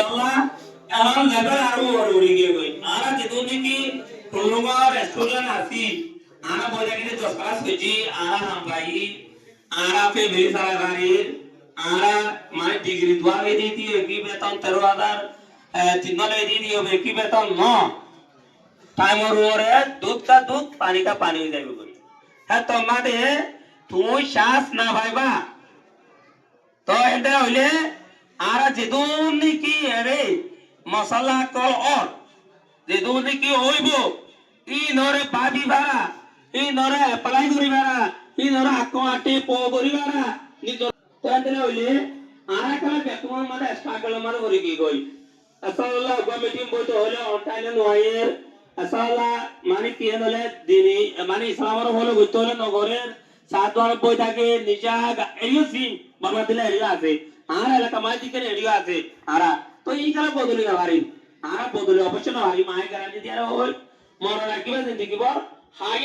Allah এখন level আরো উড়ি গিয়ে গই আরা যেতুন কি তুলুঙ্গা রেস্টুরেন্ট আসি আরা বলে কি 10 ক্লাস হইছি আরা হাম ভাই আরা पे भी सारा गाड़ी आरा माने डिग्री द्वारा दी थी की वेतन 13,000 चिन्ह ले दी थी अब की वेतन न टाइम और है दूध का दूध पानी का पानी हो जाएगा कोई है तो माते তুই শ্বাস না ভাইবা তো এটা হইলে আরা যেদুন কি আরে মশলা কল অর যেদুন কি হইব ই নরে পাবি ভাড়া ই নরে অ্যাপ্লাই করি ভাড়া ই নরে আটে পো করি ভাড়া নিজ তো এটা হইলে আরা কালে বেতন মানে স্ট্রাগল মানে করি কি কই আসলে কমিটি বইতে হলে অনলাইনে নয়ের আসলে মানে কি হলে দিনে মানে ইসলামের হলে বইতে হলে নগরের সাতবার বই থাকে নিজা এরিও সিম বাবা দিলে এরিও আছে আর এলাকা মাঝিকে এরিও আছে আরা তো এই কালে বদলি না পারি আর বদলি অবশ্য না পারি মায়ের গ্যারান্টি দিয়ে হল মনে রাখিবা জিন্দেগি বর হাই